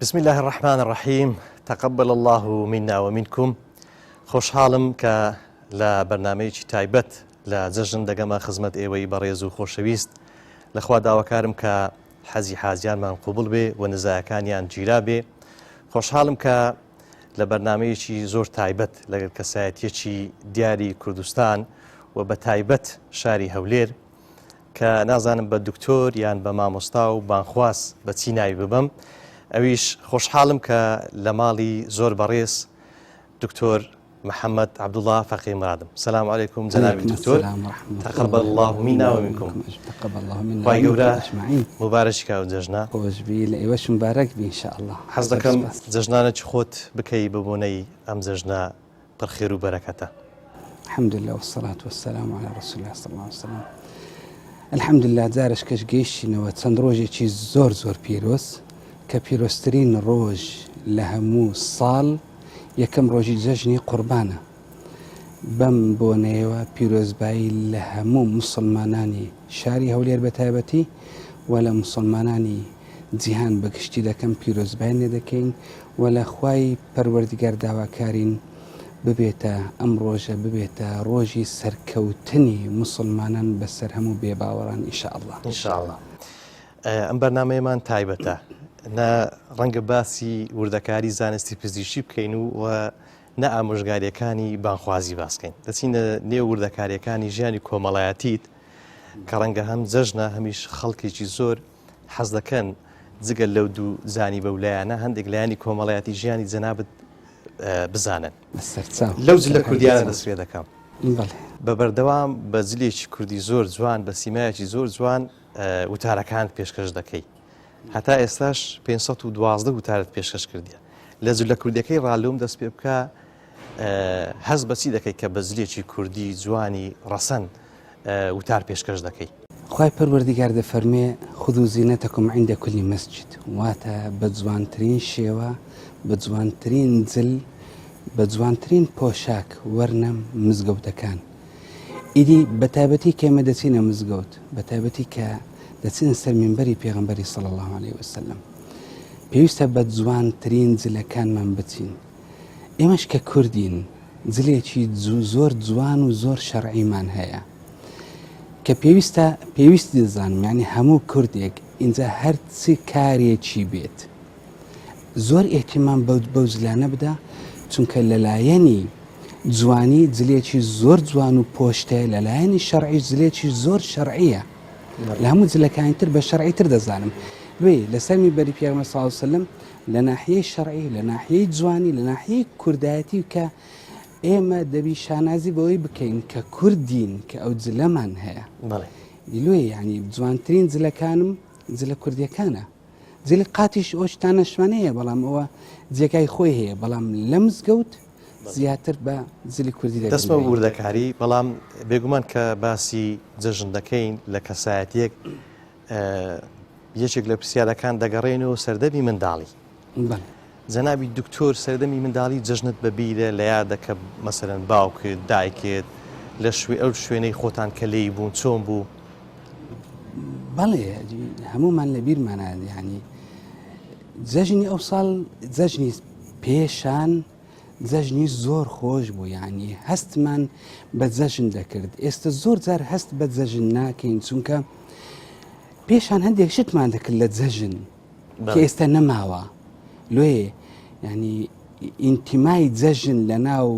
بسم الله الرحمن الرحيم. تقبل الله منا ومنكم. خوشحالم کە لە بەرنامەیەکی تایبەت لە جەژن دەگەمە خزمەت ئێوەی بەڕێز و خۆشەویست لەخوا داواکارم کە حەزی حازیانمان قوبڵ بێ و نزایەکانیان گیرا بێ. خۆشحاڵم کە لە بەرنامەیەکی زۆر تایبەت لەگەڵ کەسایەتیەکی دیاری کوردستان و بە تایبەت شاری هەولێر کە نازانم بە دکتۆر یان بە مامۆستا و بانخواست بە چی ناوی ببەم. ئەویش خۆشحاڵم کە لە ماڵی زۆر بەڕێز دکتۆر محەممەد عەبدوڵڵا فەقێ مرادم. سلام علیکم جەنابی دکتۆر. تقبل الله منا ومنکم. خوای گەورە مبارەکی کاو جەژنە. خۆشبی لە ئێوەش مبارەک بی ئینشاءالله. حەز دەکەم جەژنانێکی خۆت بکەی ببوونەی ئەم جەژنە پڕخێر و بەرەکەتە. الحمدلله والصلاة والسلام على رسول الله صلى الله عليه وسلم. الحمدلله جارش کەش گەیشتینەوە چەند ڕۆژێکی زۆر پیرۆز کە پیرۆزترین ڕۆژ لە هەموو ساڵ یەکەم ڕۆژی جەژنی قوربانە. بەم بۆنەیەوە پیرۆزبایی لە هەموو موسڵمانانی شاری هەولێر بە تایبەتی و لە موسڵمانانی جیهان بەگشتی دەکەم پیرۆزبایی لێ دەکەین و لە خوای پەروەردیگار داواکارین ببێتە ئەم ڕۆژە ببێتە ڕۆژی سەرکەوتنی موسڵمانان بەسەر هەموو بێباوەڕان ئینشاءالله. ئینشاءالله. ئەم بەرنامەیەمان تایبەتە. نە ڕەنگە باسی وردەکاری زانستی پزیشکی بکەین و نە ئامۆژگاریەکانی بانخوازی باسکەین. دەچینە نێو وردەکاریەکانی ژیانی کۆمەڵایەتیت کە ڕەنگە هەم جەژنە هەمیش خەڵکێکی زۆر حەز دەکەن جگەل لەو دوو زانی بەولایانە هەندێک لایانی کۆمەڵایەتی ژیانی جەنابەت بزانن. لەو جلە کوردیانە دەسوێ دەکەم. بە بەردەوام بە جلێکی کوردی زۆر جوان بە سیمایەکی زۆر جوان وتارەکانت پێشکەش دەکەی. هەتا ئێستاش 512 وتارت پێشکەش کردیە. لە جلە کوردیەکەی ڕالوم دەست پێ بکە هەز بەچی دەکەی کە بە جلێکی کوردی جوانی ڕەسەن وتار پێشکەش دەکەی. خوای پەروەردیگار دەفەرمێ خودو زینەتەکم عینده کولی مەسجد، واتە بە جوانترین شێوە بە جوانترین جل بە جوانترین پۆشاک وەرنە مزگەوتەکان. ئیدی بەتایبەتی کێمە دەچینە مزگەوت بەتایبەتی کە دەچینە سەر مینبەری پێغەمبەری صلی الله عليه وسلم پێویستە بە جوانترین جلەکانمان بچین. ئێمەش کە کوردین جلێکی زۆر جوان و زۆر شەرعیمان هەیە کە پێویست دەزانم یعنی هەموو کوردێک ئینجا هەرچی کارێکی بێت زۆر ئێحتیمام بەو جلانە بدە، چونکە لەلایەنی جوانی جلێکی زۆر جوان و پۆشتەیە، لەلایەنی شەرعی جلێکی زۆر شەرعیە. لە هەموو جلەکانی تر بە شەرعی تر دەزانم. وێ لەسەر میبەری پێغەمبەر صلی الله علیه وسلم لە ناحیەی شەرعی لە ناحیەی جوانی لە ناحیەی کوردایەتی کە ئێمە دەبی شانازی بەوەی بکەین کە کوردین کە ئەو جلەمان هەیە. لێ یعنی جوانترین جلەکانم جلە کوردیەکانە. جلە قاتیش ئۆشتانە شوانەیە بەڵام ئەوە جێگای خۆی هەیە، بەڵام لە مزگەوت زیاتر بە زلی کوردی دەستمە وردەکاری. بەڵام بێگومان کە باسی جەژن دەکەین لە کەسایەتیەک یەکێک لە پرسیارەکان دەگەڕێنەوە سەردەمی منداڵی. جەنابی دکتۆر سەردەمی منداڵی جەژنت بەبیرە لە یادە کە مەسەرەن باوکت دایکێت لە ئەو شوێنەی خۆتان کە لێی بوون چۆن بوو؟ بەڵێ هەمومان لە بیرمانە. یعنی جەژنی ئەو ساڵ جەژنی پێشان جەژنی زۆر خۆش بوو، یعنی هەستمان بە جەژن دەکرد. ئێستا زۆر جار هەست بە جەژن ناکەین، چونکە پێشان هەندێک شتمان دەکرد لە جەژن کە ئێستا نەماوە. لێ ینی ئینتیمای جەژن لە ناو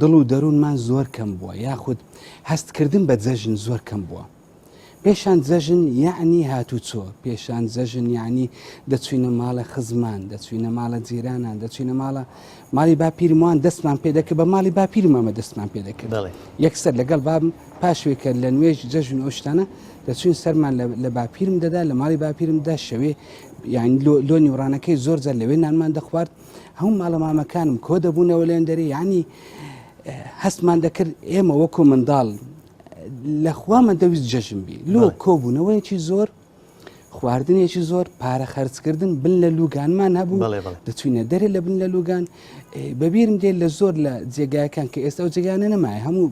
دڵ و دەروونمان زۆر کەم بووە، یاخود هەستکردن بە جەژن زۆر کەم بووە. پێشان جەژن یعنی هاتوچۆ، پێشان جەژن یعنی دەچوینە ماڵە خزمان، دەچوینە ماڵە جیرانان، دەچوینە ماڵی باپیرمان دەستمان پێ دەکرد، بە ماڵی باپیرمەمە دەستمان پێ دەکرد. یەکسەر لەگەڵ بابم پاشوێکە لە نوێژ جەژن ئەو شتانە دەچوین سەرمان لە باپیرم دەدا، لە ماڵی باپیرمدا شەوێ یعنی لۆ نیوڕانەکەی زۆر جار لەوێ نانمان دەخوارد. هەموو ماڵە مامەکانم کۆ دەبوونەوە لێندەری، یعنی هەستمان دەکرد ئێمە وەکو منداڵ لەخوامان دەویست جەژن بی. لۆ کۆبوونەوەیەکی زۆر، خواردنێکی زۆر، پارە خەرجکردن بن لە لوگانمان هەبوو، دەچوینە دەرێ لە بن لە لوگان. بەبیرم دێت لە زۆر لە جێگایەکان کە ئێستا ئەو جێگانە نەمایە، هەموو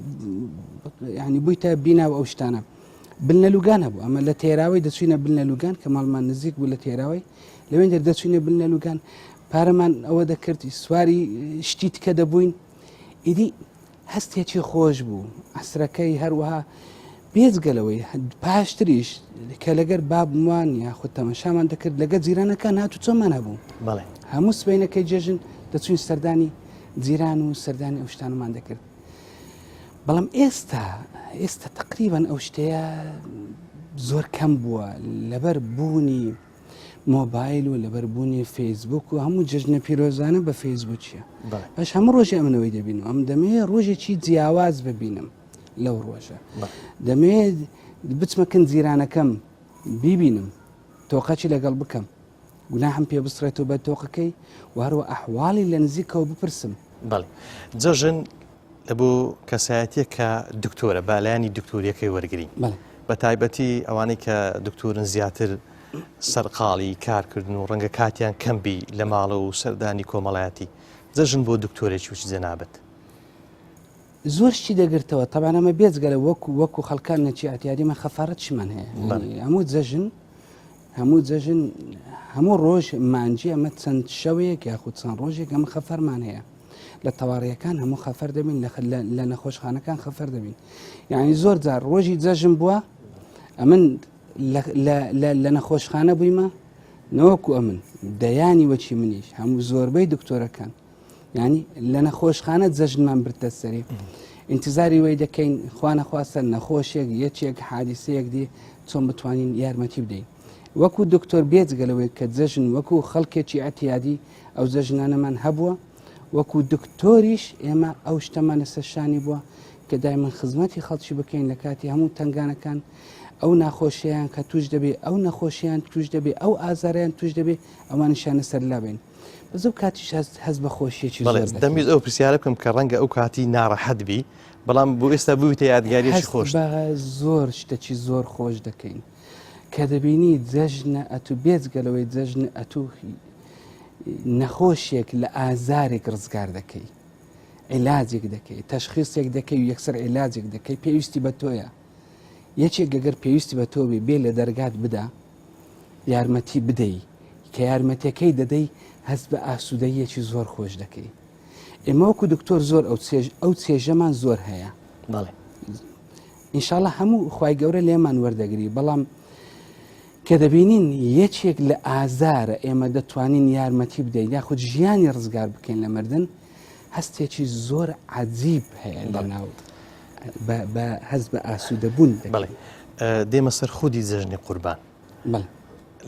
ینی بوویتە بیناوە ئەو شتانە. بلنەلوگان هەبوو ئەمە لە تێراوی دەچوینە بلنەلوگان کە ماڵمان نزیک بوو لە تێراوی لەوێن دەردەچوینە بلنەلوگان پارەمان ئەوە دەکردی سواری شتی تکە دەبووین ئیدی هەستێکی خۆش بوو عسرەکەی هەروەها بێزگەلەوەی پاشتریش کە لەگەر بابمان یاخود تەمەشامان دەکرد لەگە جیرانەکان هاتو چۆمان هەبوو هەموو سبەینەکەی جێژن دەچوین سەردانی جیران و سەردانی ئەو شتانمان دەکرد بەڵام ئێستا تقریبان ئەو شتەیە زۆر کەم بووە لەبەر بوونی مۆبایل و لەبەر بوونی فەیسبوک و هەموو جژنە پیرۆزانە بە فەیسبوکیە باش هەموو ڕۆژی ئەمنەوەی دەبین و ئەم دەمەوێت ڕۆژێکی جیاواز ببینم لەو ڕۆژە دەمەوێت بچمەکەن جیرانەکەم بیبینم تۆقەچی لەگەڵ بکەم گوناحم پێ بسڕێتەوە بە تۆقەکەی و هەروە ئەحواڵی لە نزیکەوە بپرسم بەڵێ جەژن لە بۆ کەسایەتیە کە دکتۆرە بالایانی دکتۆریەکەی وەرگری بە تایبەتی ئەوانەی کە دکتۆرن زیاتر سەرقاڵی کارکردن و ڕەنگە کاتیان کەمبی لە ماڵە و سەردانی کۆمەڵایەتی جەژن بۆ دکتۆرێکی وچ جەنابەت زۆر شتی دەگرتەوە تەبان ئەمە بێجگەلە وەکو خەڵکان نەچی ئەتیادیمە خەفارەت چمان هەیە هەموو جەژن هەموو ڕۆژ مانجی ئەمە چەند شەوەیەک یاخود چەند ڕۆژێک ئەمە خەفەرمان هەیە لە تەواڕیەکان هەموو خەفەر دەبین لە نەخۆشخانەکان خەفەر دەبین یعنی زۆر جار ڕۆژی جەژن بووە ئەمن لە نەخۆشخانە بوویمە نەوەکو ئەمن دەیانی وەچی منیش هەموو زۆربەی دکتۆرەکان ینی لە نەخۆشخانە جەژنمان بردە سەری ئینتیزاری وەی دەکەین خوا نەخواستە نەخۆشێک یەکێک حادیسەیەک دی چۆن بتوانین یارمەتی بدەین وەکو دکتۆر بێجگەلەوەی کە جەژن وەکو خەڵکێکی ئەتیادی ئەو جەژنانەمان هەبووە وەکو دکتۆریش ئێمە ئەو شتەمان لەسەر شانی بووە کە دایمەن خزمەتی خەڵکی بکەین لە کاتی هەموو تنگانەکان ئەو ناخۆشییان کە توش دەبێ ئەو نەخۆشییان توش دەبێ ئەو ئازاریان توش دەبێ ئەوانشانە سەر لابین بەزەو کاتیش هەست بە خۆشیێکی دەمویست ئەو پرسیارە بکەم کە ڕەنگە ئەو کاتی ناڕەحەت بی بەڵام بۆ ئێستا بوویتە یادگاریێکی خۆش زۆر شتێکی زۆر خۆش دەکەین کە دەبینی جەژنە ئەتو بێجگەلەوەی جەژنە ئەتو نەخۆشیێک لە ئازارێک ڕزگار دەکەی عیلاجێک دەکەی تەشخیصێک دەکەی و یەکسەر عیلاجێک دەکەی پێویستی بە تۆیە یەکێک گەگەر پێویستی بە تۆ بێ لە دەرگات بدا یارمەتی بدەی کە یارمەتەکەی دەدەی هەست بە ئاسوودەیەکی زۆر خۆش دەکەی ئێمە وەکو دکتۆر زۆر ئەو چێژەمان زۆر هەیە ئینشاڵڵا هەموو خوای گەورە لێمان وەردەگری بەڵام کە دەبینین یەکێک لە ئازارە ئێمە دەتوانین یارمەتی بدەین یاخود ژیانی ڕزگار بکەین لە مردن هەستێکی زۆر عەجیب هەیە لەناو بە هەست بە ئاسوودەبوون دێمە سەر خودی جەژنی قوربان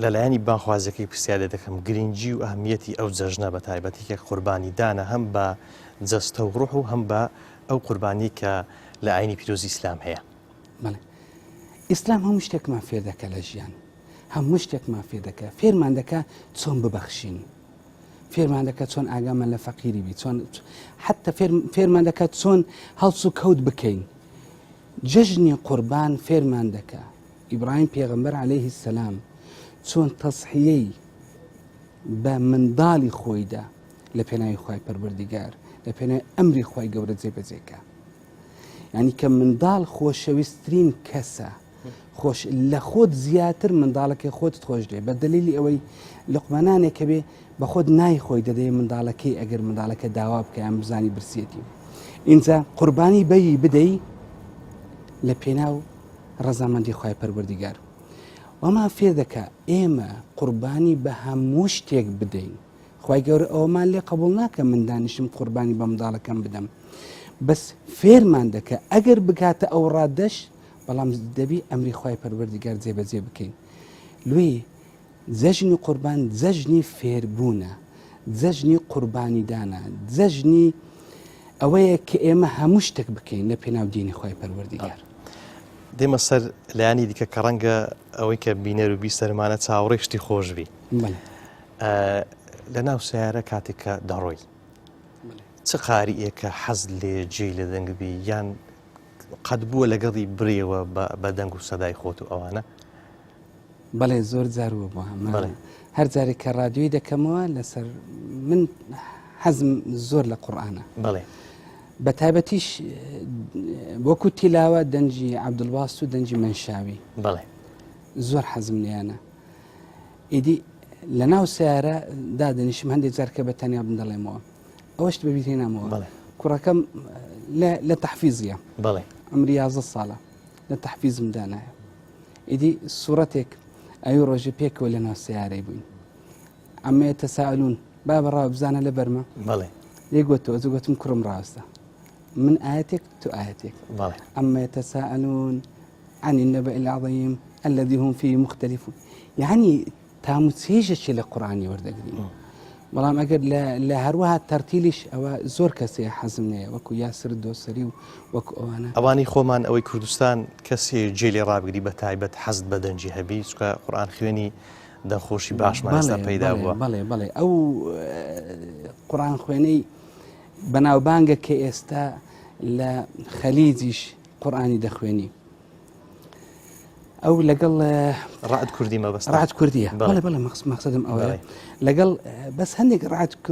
لەلایەنی باخوازەکەی پرسیارە دەکەم گرنگی و ئەهمیەتی ئەو جەژنە بە تایبەتی کە قوربانی دانە هەم بە جەستە و ڕوح و هەم بە ئەو قوربانی کە لە ئاینی پیرۆزی ئیسلام هەیە ئیسلام هەموو شتێکمان فێر دەکە لە ژیان هەموو شتێکمان فێر دەکە فێرمان دەکە چۆن ببەخشین فێرمان دەکات چۆن ئاگامان لە فەقیری بی چۆن حتى فێرمان دەکات چۆن هەڵس و کەوت بکەین جەژنی قوربان فێرمان دەکا ئیبراهیم پێغەمبەر عەلەیهی السەلام چۆن تەضحیەی بە منداڵی خۆیدا لە پێناوی خوای پەروەردیگار لە پێناوی ئەمری خوای گەورە جێبەجێکە یعنی کە منداڵ خۆشەویستترین کەسە لە خۆت زیاتر منداڵەکەی خۆت خۆش دێ بە دلیلی ئەوەی لقمانانێکە بێ بە خۆت نای خۆی دەدەی منداڵەکەی ئەگەر منداڵەکە داوا بکە یان بزانی برسێتی ئینجا قوربانی بەیی بدەی لە پێناو ڕەزامەندی خوای پەروەردیگار وەما فێر دەکا ئێمە قوربانی بە هەموو شتێک بدەین خوای گەورە ئەوەمان لێ قبوڵ ناکە من دانیشم قوربانی بە منداڵەکەم بدەم بەس فێرمان دەکە ئەگەر بکاتە ئەو ڕادەش بەڵام دەبی ئەمری خوای پەروەردیگار جێبەجێ بکەین لێ جەژنی قوربان جەژنی فێربوونە جەژنی قوربانیدانە جەژنی ئەوەیە کە ئێمە هەموو شتێک بکەین لە پێناو دینی خوای پەروەردیگار دێمە سەر لایانی دیکە کە ڕەنگە ئەوەی کە بینەر و بیستەرمانە چاوەڕێ شتی خۆش بی لە ناو سیارە کاتێک کە دەڕۆی چ قاریەیە کە حەز لێ جێی لە دەنگبی یان قەت بووە لەگەڵی بڕیەوە بە دەنگ و سەدای خۆت و ئەوانە بەڵێ زۆر جاروە بۆ هەر جارێک کە ڕادیۆی دەکەمەوە لەسەر من حەزم زۆر لە قورئانە بەڵێ بە تایبەتیش وەکو تیلاوە دەنجی عەبدولباست و دەنجی منشاوی بەڵێ زۆر حەزم لێیانە. ئیدی لە ناو سیارە دادەنیشم هەندێک جار کە بە تەنیا بندەڵێمەوە ئەوەش بەبییر هێنامەوە. کوڕەکەم لە تەحفیزیە، بەڵێ ئەمری 11 ساڵە لە تەحفیزم دانایە. ئیدی سوورەتێک ئەوی ڕۆژە پێکەوە لە ناو سیارەی بووین. ئەمە یەتەساءلون با بەڕاو بزانە لە بەرمە بەڵێ لێگوتەوە زگوتم کوڕم ڕاستە من ئاەتێک تو ئاەتێک بەڵێ ئەمە یەتەساءلون عن النبأ العظيم الذي هم فيه مختلفون. يعني تاموسيجي للقرآن وردقري بەڵام ئەگەر لە هەروەها تەرتیلیش ئەوە زۆر کەسێ حەزم نەیە وەکو یاسر دۆسەری و وەکو ئەوانە. ئەوانی خۆمان ئەوەی کوردستان کەسێ جێلی ڕابگری بە تایبەت حەزت بە دەنجی هەبی چکە قورئان خوێنی دەنخۆشی باشمان ئێستا پەیدا بووە. بەڵێ ئەو قورئان خوێنەی بەناوبانگە کە ئێستا لە خەلیجیش قورئانی دەخوێنی ئەو لەگەڵ ڕعد کوردی مەبەستە ڕعد کوردیە. بەڵێ مەقسەدم ئەوەیە لەگەڵ بەس هەندێک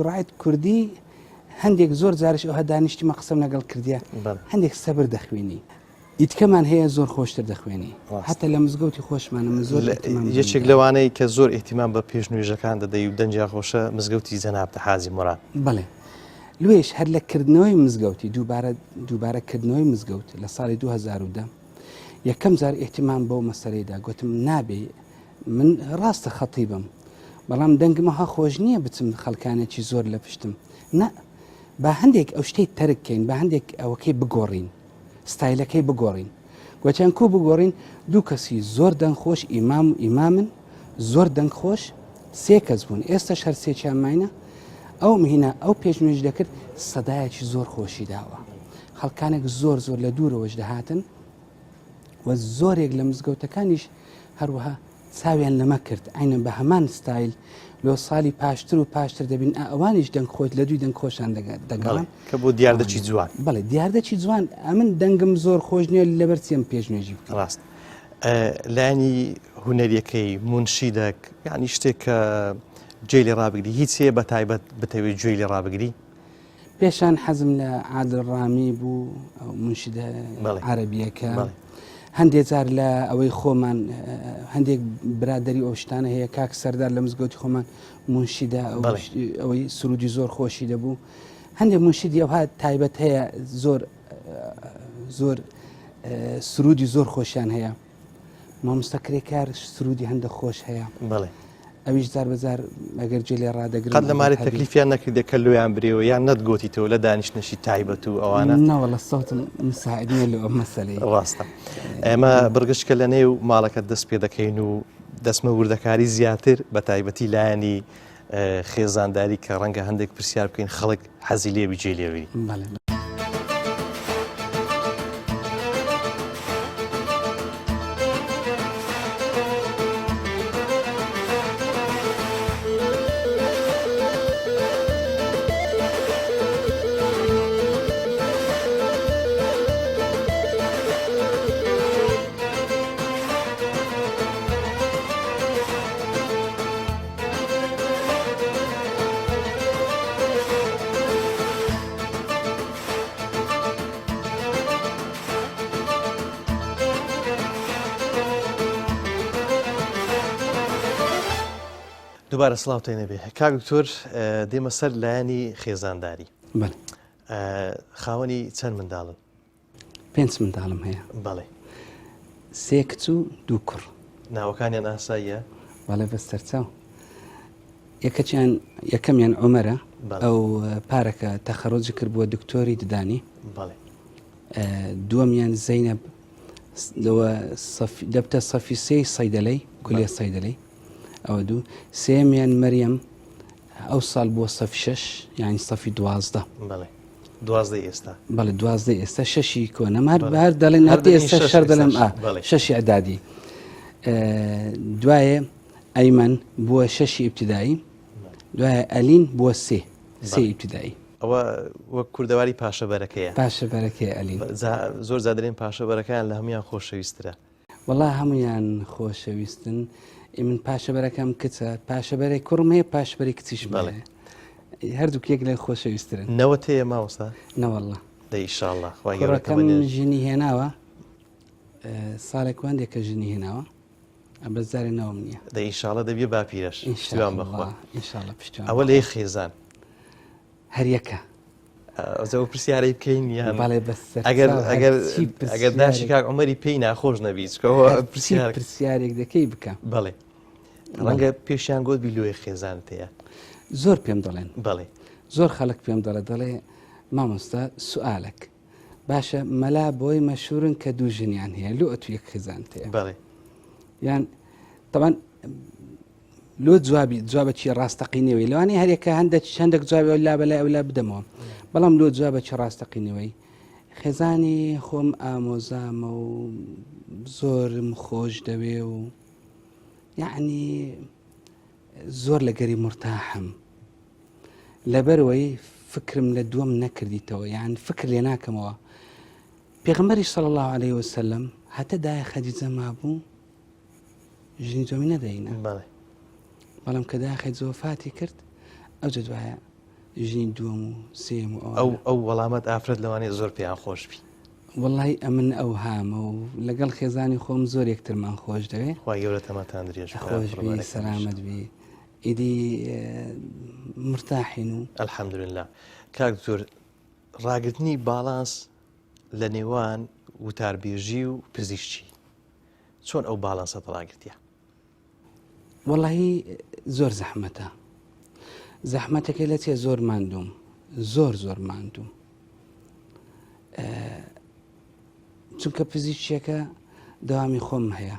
ڕعد کوردی هەندێک زۆر جارش ئەوە دانیشتی مەقسەم لەگەڵ کردیە هەندێک سەبر دەخوێنی ئیتکەمان هەیە زۆر خۆشتر دەخوێنی هەتا لە مزگەوتی خۆشمانە زۆر یەکێک لەوانەی کە زۆر ئیحتیمام بە پێشنوێژەکان دەدەی و دەنجیا خۆشە مزگەوتی جەنابتە حازی موراد. بەڵێ لێش هەر لە کردنەوەی مزگەوتی دووبارەکردنەوەی مزگەوت لە ساڵی 2010 یەکەم جار ئیحتیمام بەو مەسەلەیدا گوتم نابێ من ڕاستە خەتیبم بەڵام دەنگمەها خۆش نییە بچم خەڵکانێکی زۆر لە پشتم نە با هەندێک ئەو شتەی تەرککەین بە هەندێک ئەوەکەی بگۆڕین ستایلەکەی بگۆڕین گوتیان کو بگۆڕین دوو کەسی زۆر دەنگخۆش ئیمام و ئیمامن زۆر دەنگخۆش سێ کەس بوون ئێستاش هەر سێکیان ماینە ئەو مهینە ئەو پێشنوێژ دەکرد سەدایەکی زۆر خۆشی داوە خەڵکانێک زۆر زۆر لە دوورەوەش دەهاتن و زۆرێک لە مزگەوتەکانیش هەروەها چاویان لەمە کرد عینە بە هەمان ستایل لۆ ساڵی پاشتر و پاشتر دەبین ئەوانیش دەنگ خۆت لە دوی دەنگ خۆشان دەگەڵن کە بۆ دیاردەچی جوان. بەڵێ دیاردەچی جوان ئەمن دەنگم زۆر خۆش نییە لەبەر چیم پێشنوێژی ڕاست لانی هونەریەکەی منشیدەک یعنی شتێک کە جێلی ڕابگری هیچ هەیە بە تایبەت بتەوێت جێلی ڕابگری پێشان حەزم لە عادل ڕامی بوو منشیدە عەرەبیەکە هەندێک جار لە ئەوەی خۆمان هەندێک برادری ئەو شتانە هەیە کاک سەردار لە مزگەوتی خۆمان منشیدە ئەوەی سرودی زۆر خۆشی دەبوو هەندێک منشیدی ئەوها تایبەت هەیە زۆر سرودی زۆر خۆشیان هەیە مامۆستا کرێکار سرودی هەندە خۆش هەیە ئەویش جار بەجار ئەگەر جێلێ ڕادەگرن قەت لەماری تەکلیفیان نەکردێت کە لۆیان برێەوە یان نەتگۆتیتەوە لە دانیشتنەشی تایبەت و ئەوانە ناوەڵە سەوتم مساعدنیە لە ئەو مەسەلەی ڕاستە ئێمە بڕگشتکە لە نێو ماڵەکەت دەست پێ دەکەین و دەستمە وردەکاری زیاتر بە تایبەتی لایەنی خێزانداری کە ڕەنگە هەندێک پرسیار بکەین خەڵک حەزی لێبی جێلێوی. دووبارە سڵاوتەی نەبێ کاک دکتۆر دێمە سەر لایەنی خێزانداری خاوەنی چەند منداڵن؟ 5 منداڵم هەیە. بەڵێ 3 کچ و 2 کوڕ. ناوەکانیان ئاساییە؟ بەڵێ بەستەرچاو یەکەمیان عومەرە ئەو پارەکە تەخەڕۆجی کرد بووە دکتۆری ددانی دووەمیان زەینەب دەبتە سەفی سێی سەیدەلەی کولێ سەیدەلەی ئەوە دوو سێمیان مەریەم ئەو ساڵ بووە سەفی 6 یانی سەفی 12 دوازدەی ئێستا بەڵێ 12 ئێستا 6 کۆنەمار بەهر دەڵێن هەردە ئێستا شەر دەڵێم 6 ئەدادی دوایە ئەیمەن بووە 6 ئیبتیدایی دوایە ئەلین بووە 3 ئیبتیدایی ئەوە وەک کوردەواری پاشەبەرەکەیە پاشەبەرەکەی ئەلین زۆر زادرێن پاشەبەرەکەیان لە هەمویان خۆشەویسترە وەڵا هەمویان خۆشەویستن من پاشەبەرەکەم کچە پاشەبەرەی کوڕم هەیە پاشبەری کچیش بڵێ هەردووک یەک لە خۆشەویسترن نەوەت هەیە ماوەستا؟ نەوەڵڵا دەی ئینشاءڵڵا خوای گەورە کوڕەکەم تەمەنێ ژنی هێناوە ساڵێک وندێکە ژنی هێناوە ئەبەزاری ناوم نییە دەی ئینشاءڵڵا دەبێ باپیرەش پشتیوان بخوا ئینشاءڵڵا پشتیوان ئەوە لێ خێزان هەریەکە ئەو پرسیارەی بکەین یان باڵێ بەسەر ئەگەر داشی کاک عومەری پێی ناخۆش نەبیت کەەوە پرسیارێک دەکەی بکەم بەڵێ ڕەنگە پێشیان گۆت بیلۆی خێزانت هەیە زۆر پێم دەڵێن بەڵێ زۆر خەڵک پێم دەڵێ مامۆستا سوالك باشە مەلا بۆی مەشهورن کە دوو ژنیان هەیە لۆ ئەتو یەک خێزانت هەیە بەڵێ یان طبعا لۆ جوابەکی ڕاستەقینەوەی لەوانەیە هەرێکە هەندێک جوابی ئەو لا بەلای ئەو لا بدەمەوە بەڵام لۆ جوابەکی ڕاستەقینەوەی خێزانی خۆم ئامۆزامە و زۆرم خۆش دەوێ و یعنی زۆر لەگەری مرتاحم لەبەرەوەی فکرم لە دووەم نەکردیتەوە یان فکر لێ ناکەمەوە پێغەمبەری صلی الله عليه وسلم هەتە دایە خەدیجە مابوو ژنی دووەمی نەدەینە بەڵام کە دایە خەدیجە وەفاتی کرد ئەوجا دوایە ژنی دووەم و سێم و ئەو وەڵامەت ئافرەت لەوانەیە زۆر پێیان خۆش بی وەڵی ئەمن ئەو هامە و لەگەڵ خێزانی خۆم زۆر یەکترمان خۆش دەوێ خوای گەورە تەمەتان درێژ خۆشبی سەلامەت بی ئیدی مرتاحین و ئەلحەمدولله کاک زۆر ڕاگرتنی باڵانس لە نێوان وتاربێژی و پزیشکی چۆن ئەو باڵانسە ڕاگرتیە وەڵی زۆر زەحمەتە زەحمەتەکەی لە چێ زۆر ماندوم زۆر ماندوم چونکە پزیشکێکە داوامی خۆم هەیە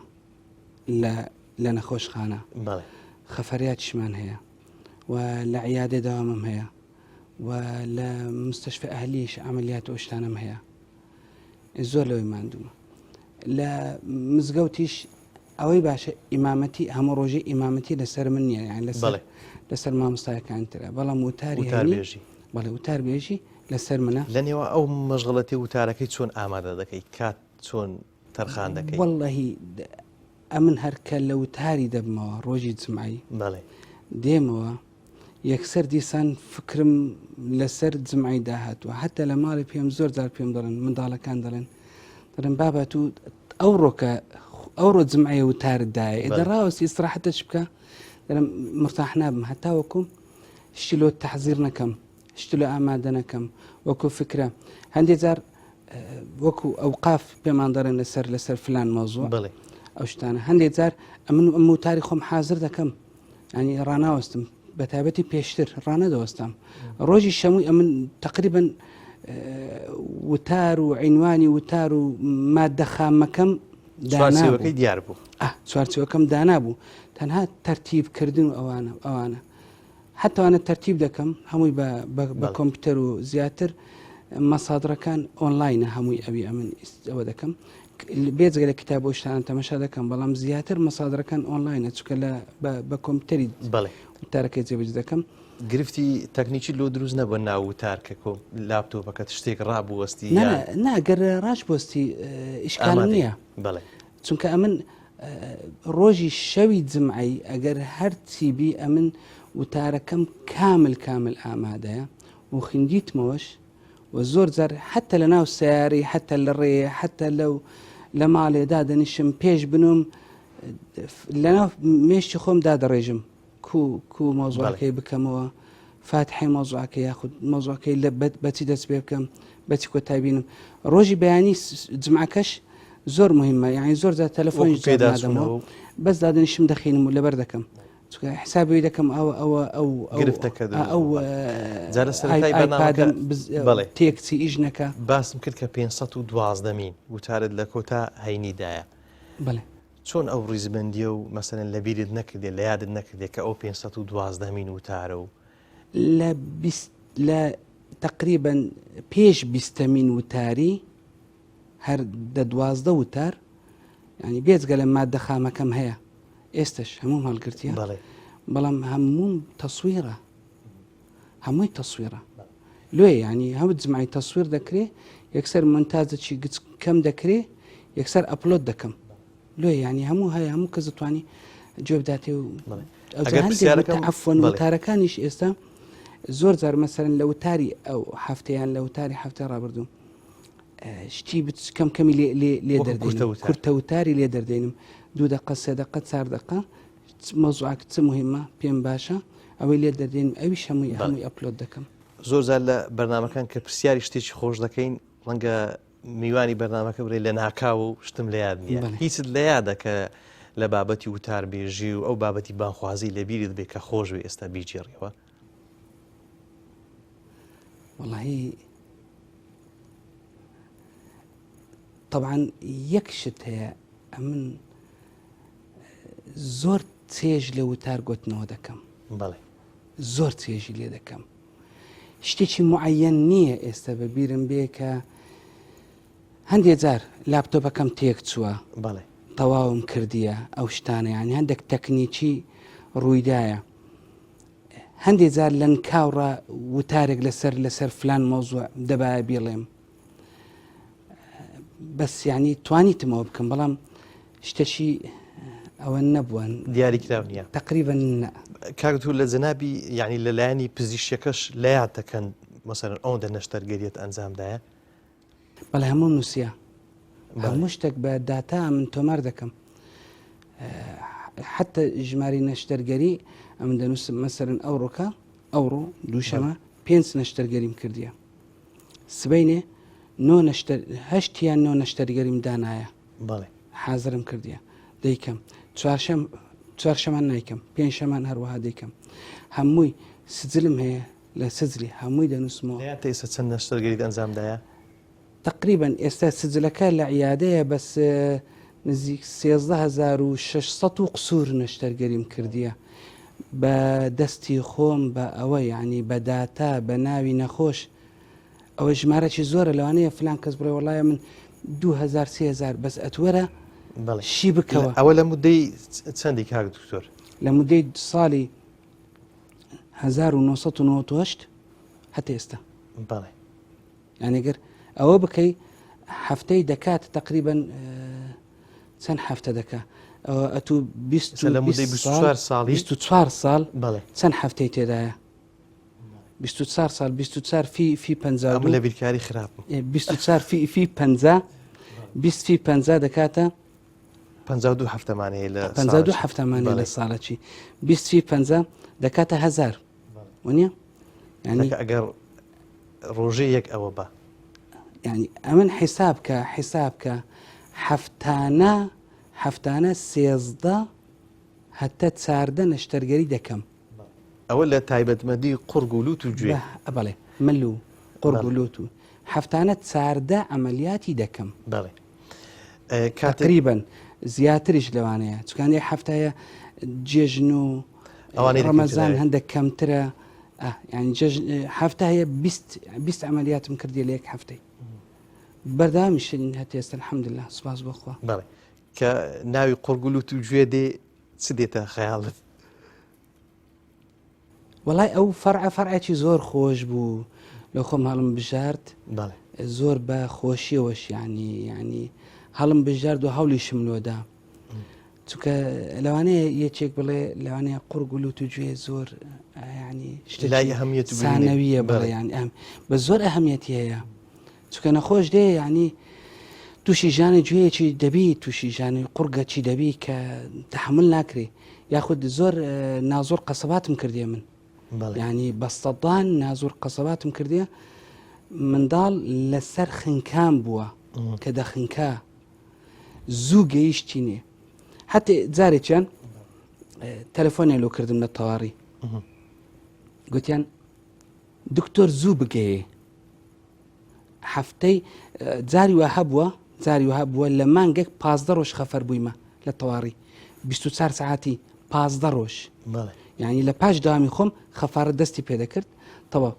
لە نەخۆشخانە خەفەریاتیشمان هەیە و لە عیادێ داوامم هەیە و لە مستەشفە ئەهلیش عملیات و شتانم هەیە زۆر لەوەی ماندومە لە مزگەوتیش ئەوەی باشە ئیمامەتی هەموو ڕۆژی ئیمامەتی لەسەر من نییە یان لەسەر مامۆستایەکانترە بەڵام وتاربێژی بەڵێ وتاربێژی لەسەر منە لە نێوە ئەو مەشغڵەتی وتارەکەی چۆن ئامادە دەکەی کات چۆن تەرخان دەکەی وەڵڵەهی ئەمن هەرکە لە وتاری دەبمەوە ڕۆژی جمعایی بەڵێ دێمەوە یەکسەر دیسان فکرم لەسەر جمعایی داهاتوە هەتا لە ماڵی پێم زۆر جار پێم دەڵێن منداڵەکان دەڵێن بابە تو ئەو ڕۆکە ئەو ڕۆ جمعایی وتاردایە ئێدە ڕاوەستی ئیستراحەتەش بکە دەڵێم مرتاح نابم هەتا وەکوم شتی لۆ تەحزیر نەکەم شتی لۆ ئامادە نەکەم وەکو فکرە هەندێک جار وەکو ئەوقاف پێمان دەڵێن لەسەر فلان مۆزوع ئەو شتانە هەندێک جار ئەمن ئەم وتاری خۆم حازر دەکەم ینی ڕناوەستم بە تایبەتی پێشتر ڕانەدەوەستم ڕۆژی شەمووی ئەمن تقریبا وتار و عینوانی وتار و مادە خامەکەم چوارچێوەکەی دیار بوو چوارچێوەکەم دانابوو تەنها تەرتیبکردن و ئەوانە حتەوانە تەرتیب دەکەم هەمووی بە کۆمپیوتەر و زیاتر مەسادرەکان ئۆنلاینە هەمووی ئەوی ئەمن ئەوە دەکەم بێجگە لە کتاب بۆ شتان تەمەشا دەکەم بەڵام زیاتر مەسادرەکان ئۆنلاینە چکە بە کۆمپیوتەری وتارەکەی جێبەجێ دەکەم گرفتی تەکنیکی لۆ دروست نەبووە ناو وتارکە کۆ لاپتۆپەکەت شتێک ڕابوەستی ناگەر ڕاش بۆستی ئیشکال نییە چونکە ئەمن ڕۆژی شەوی جمعایی ئەگەر هەرچی بی ئەمن وتارەکەم کامل ئامادەیە و خندیتمەوەش و زۆر جار حتى لە ناو سیاری حتى لە ڕێ حتى لە ماڵێدا دەنیشم پێش بنوم لە ناو مێشتی خۆم دادەڕێژم کو مۆزوعەکەی بکەمەوە فاتحی مۆزوعەکە یاخود مۆزوعەکەی لە بەچی دەست پێ بکەم بەچی کۆتای بینم ڕۆژی بەیانی جمعەکەش زۆر مهمە یعنی زۆر جار تەلەفۆنی جادەمەوە بەس دادەنیشم دەخینم و لەبەر دەکەم حسابی دەکەم تێکچی ئیش نەکە باسم کرد کە 512 مین وتارت لە کۆتا هەینیدایە بڵێ چۆن ئەو ڕیزبندیە و مەسەرەن لە بیرت نەکردێ لە یادت نەکردێ کە ئەو 512 مین وتارە و لە تقریبا پێش 20 مین وتاری هەر 12 وتار ینی بێجگە لە مادە خامەکەم هەیە ئێستش هەموو هەڵگرتیە بەڵام هەموو تەسویرە هەمووی تەسویرە لێ ینی هەموو جمعی تەسویر دەکرێ یەکسەر منتاجێکی کەم دەکرێ یەکسەر ئەپلۆد دەکەم لێ ینی هەموو هەیە هەموو کە دەتوانی گوێ بداتێ و عەفوەن وتارەکانیش ئێستا زۆر جار مەسەرەن لە وتاری ئەو هەفتەیان لە وتاری هەفتە ڕابردوو شتی کەم کەمی لێ وەکو دەردێنم کورتەوتار. کورتەوتاری لێ دەردێنم 2 دقە 3 دقە 4 دقە مەوزوعەکە چ مهمە پێم باشە ئەوەی لێ دەردێنم ئەویش هەمووی ئەپلۆد دەکەم. زۆر زار لە بەرنمەکان کە پرسیاری شتێکی خۆش دەکەین ڕەنگە میوانی بەرنمەکە بڕێ لە ناکاو و شتم لە یاد نییە هیچت لە یادە کە لە بابەتی وتاربێژی و ئەو بابەتی بانخوازی لە بیرت بێ کە خۆش بێ ئێستا بیجێڕیەوە؟ والله طبعا یەک شت هەیە من زۆر چێژ لە وتار گوتنەوە دەکەم بەڵێ زۆر چێژی لێ دەکەم شتێکی معەن نییە ئێستا بەبیرم بێ کە هەندێک جار لاپتۆپەکەم تێک چووە بەڵێ تەواوم کردیە ئەو شتانە ینی هەندێک تەکنیکی ڕوویدایە هەندێک جار لەن کاوڕە وتارێک لەسەر فلان مۆزوع دەبایە بێڵێم بەس ینی توانیتمەوە بکەم بەڵام شتەشی ئەوە نەبووە دیاریکراو نییە تقریبا کاکتور لە جەنابی یعنی لەلایەنی پزیشکەکەش لە یاد دەکەن مەسەرەن ئەوەندە نەشتەرگەریت ئەنجامدایە؟ بەڵێ هەموو نووسە هەموو شتێک بە داتا من تۆمار دەکەم حتى ژماری نەشتەرگەری ئەم دەنووسم مەسەرن ئەوڕۆکە ئەوڕۆ دووشەمە 5 نەشتەرگەریم کردیە سبەینێ 8 نەشتەرگەریم دانایە بەڵێ حازرم کردیە دەیکەم چوارشەمان نایکەم 5شەمان هەروەها دەیکەم هەمووی سجلم هەیە لە سجلی هەمووی دەنووسمەوە ئێستا چەند نەشتەرگەریت ئەنجامدایە؟ تقریبا ئێستا سجلەکە لە عیادەیە بەس نزیک 13600 و قسوور نەشتەرگەریم کردیە بە دەستی خۆم بە ئەوە یعنی بە داتا بە ناوی نەخۆش ئەوە ژمارەی زۆرە لەوانەیە فلان کەس بڕێ وڵایە من 2000 3000 بەس ئەتوەرە شی بکەوە. ئەوە لە مودەی چەندی کاک دکتۆر؟ لە مودەی ساڵی 1998 هەتا ئێستا. بەڵێ یانیگەر ئەوە بکەی هەفتەی دەکات تقریبا چەند هەفتە دەکا ئەتو 24 ساڵ چەند هەفتەی تێدایە 24 ساڵ 24 فی 50 لە بیرکاری خراپم 24 فی 50 20 فی 50 دەکاتە 52 هەفتەمانەیە لە 52 هەفتەمانەیە لە ساڵەکی 20 فی 50 دەکاتە 1000 وانە ینی ئەگەر ڕۆژێ یەک ئەوە بە ینی ئەمن حیسابکە هەفتانە 13 هەتا 14 نەشتەرگەری دەکەم. ئەوە لە تایبەتمەدی قورگ و لوت و گوێ بەڵێ مل و قورگ و لوت و هەفتانە 14 ئەمەلیاتی دەکەم. بەڵێ تقریبا زیاتریش لەوانەیە چکانی هەفتایە جێژن و ڕەمەزان هەندێک کەمترە ینی هەفتایە 20 ئەمەلیاتم کردی لە یەک هەفتەی بەردامیشن هەتا ئێستا الحەمدولله سوپاس بۆخوا. بەڵێ کە ناوی قورگ و لوت و گوێ دێ چ دێتە خەیاڵت؟ وڵای ئەو فەرعێکی زۆر خۆش بوو لە خۆم هەڵم بژارد زۆر بە خۆشیەوەش ینی هەڵم بژارد و هەولیشم لۆدا چونکە لەوانەیە یەکێک بڵێ لەوانەیە قورگ و لوت و گوێ زۆر ینی شتلای ئەهەمیەت سانەویە بڵێ ینی بە زۆر ئەهەمیەتی هەیە چونکە نەخۆش دێ ینی تووشی ژانی گوێیەکی دەبی تووشی ژانی قورگەکی دەبی کە تەحمل ناکرێ یاخود زۆر نازۆر قەسەباتم کردێ من ینی بەستەدان نازۆر قەسەباتم کردێ منداڵ لەسەر خنکان بووە کە دەخنکا زوو گەیشتینێ حتى جارێکیان تەلەفۆنیان لۆ کردم لە تەواڕی گوتیان دکتۆر زوو بگەیێ هەفتەی جاری وها بووە لە مانگێک 15 ڕۆژ خەفەر بوویمە لە تەواڕی 24 ساعتی 15 ڕۆژ یعنی لە پاش داوامی خۆم خەفارە دەستی پێدەکرد تەواو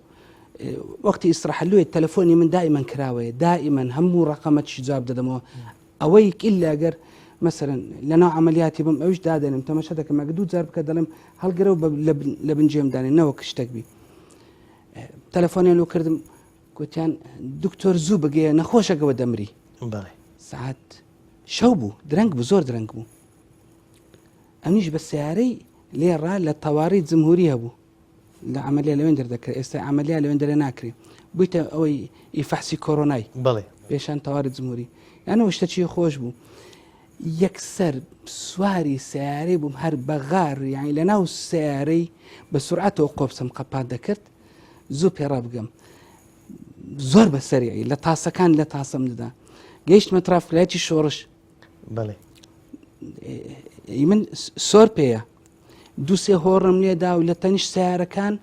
وەختی ئیسراحەلوێ تەلەفۆنی من دائیمەن کراوەیە دائیمەن هەموو ڕقەمەتشی جواب دەدەمەوە ئەوەی ئیلا ئەگەر مثلەن لەناو عملیاتی بم ئەوش دادێنم تەماشا دەکەم ئەگە 2 جار بکە دەڵێم هەڵگەرەوە لە بنجێم دانێ نەوەک شتێک بی تەلەفۆنیان لۆ کردم گوتیان دکتۆر زوو بگەیە نەخۆشەکەوە دەمری ساعت شەو بوو درەنگ بوو زۆر درەنگ بوو ئەمیش بە سیارەی لێڕا لە تەواڕی جمهوری هەبوو لە عملیە لەوێن دەردەکرێت ئێستا عملیە لەوێن دەرە ناکرێت بوویتە ئەوەی ئیفەحسی کۆرۆنای پێشان تەواری جمهوری یانەوە شتەچی خۆش بوو یەکسەر سواری سیارەی بووم هەر بەغار یانی لە ناو سیارەی بە سورعەتەوە قۆپسم قەپات دەکرد زوو پێڕا بگەم زۆر بەسەریعی لە تاسەکان لە تاسەم دەدا گەیشتمە ترافلایەتی شۆڕش بەڵێ من سۆر پێیە دووسێ هۆڕم لێدا و لە تەنیش سیارەکان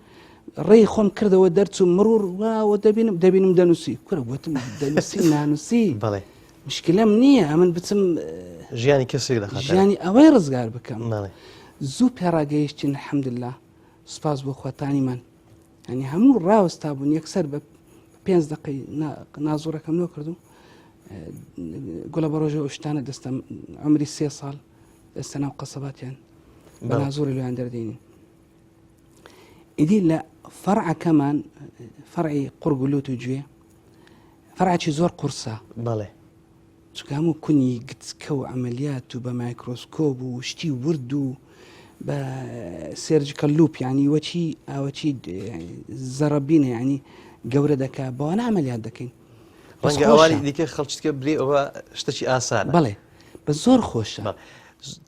ڕێی خۆم کردەوە دەرچوو مرور واوە دەبینم دەنووسی کورە گوتم دەنووسی نانووسی بەڵێ مشکلەم نییە ئەمن بچم ژیانی کەسێک دەخات ژیانی ئەوەی ڕزگار بکەم بەڵێ زوو پێڕاگەیشتین الحەمدلله سوپاس بۆ خواتانیمان ینی هەموو ڕاوەستا بوون یەکسەر بە 5 دقەی نازوڕەکەم نۆ کردو گوڵە بە ڕۆژە شتانە دەستم عمری 3 ساڵ دەستە ناو قەسەباتیان بە نازوڕی لەیان دەردێنین ئیدی لە فەرعەکەمان فەرعی قورگولوت و گوێ فەرعێکی زۆر قورسە بەڵێ چونکە هەموو کونی گچکە و ئەمەلیات و بە مایکرۆسکۆب و شتی ورد و بە سێرجکە لوپ ینی وەچی ئاوەچی زەڕەبینە ینی گەورە دەکا بەوانە ئەمەلیات دەکەین ڕەنگە ئەوانی دیکە خەڵکیکە برێ ئەوە شتێکی ئاسانە بەڵێ بە زۆر خۆشە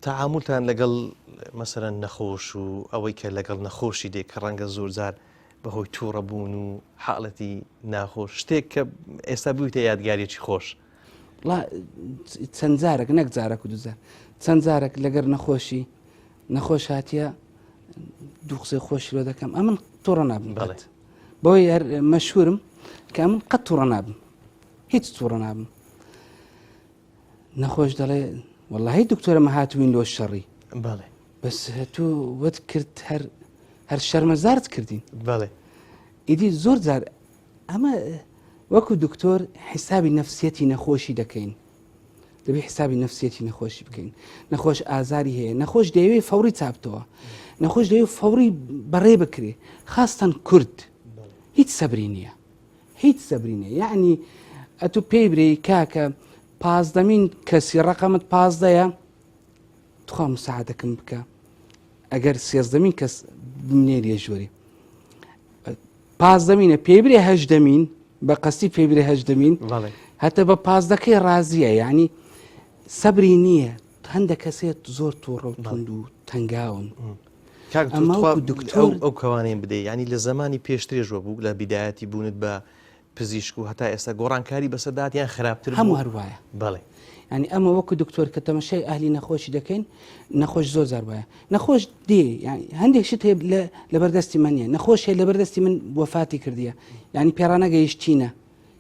تەعاملتان لەگەڵ مەسەرەن نەخۆش و ئەوەی کە لەگەڵ نەخۆشی دێک کە ڕەنگە زۆر جار بەهۆی تووڕەبوون و حاڵەتی ناخۆش شتێک کە ئێستا بوویتە یادگاریەکی خۆش چەند جارێک نەک جارێک و دوزار چەند جارێک لەگەر نەخۆش هاتیە دوو قسەی خۆشی لۆ دەکەم ئەمن تووڕە نابم بەڵێت بۆی هەر مەشهورم کە من قەت تووڕە نابم هیچ تووڕە نابم نەخۆش دەڵێ وەڵڵاهی دکتۆرە مە هاتوین لۆ شەڕی بەڵێ بەس هەتوو وەت کرد هەر شەرمەزارت کردین بەڵێ ئیدی زۆر جار ئەمە وەکو دکتۆر حسابی نەفسیەتی نەخۆشی دەکەین دەبێ حسابی نەفسیەتی نەخۆشی بکەین نەخۆش ئازاری هەیە نەخۆش دەیەوێ فەوری چاپتەوە نەخۆش دەیەوێ فەوری بەڕێ بکرێ خاستان کورد هیچ سەبری نییە هیچ سەبری نییە یعنی ئەتو پێی برێ کاکە 15مین کەسی ڕقەمت 15ەیە توخوا مساعدەکەم بکە ئەگەر 13مین کەس بمنێریە ژۆری 15مینە پێی برێ 18مین بە قەستی پێی برێ 18مین هەتە بە 15کەی ڕازیە یعنی سەبری نییە هەندێک کەسێت زۆر تووڕە و تونند و تەنگاون دکتۆر ئەو کەوانەیە بدەیت ینی لە زمانی پێشترێژوە بوو لە بیدایەتی بوونت بە پزیشک و هەتا ئێستا گۆڕانکاری بەسەداتیان خراپتر هەموو هەروایە بەڵێ ینی ئەمە وەکو دکتۆر کە تەمەشای ئاهلی نەخۆشی دەکەین نەخۆش زۆر زار وایە نەخۆش دێ هەندێک شت هەیە لە بەردەستی من نیە نەخۆش هەیە لە بەردەستی من وەفاتی کردیە ینی پێڕانەگەیشتینە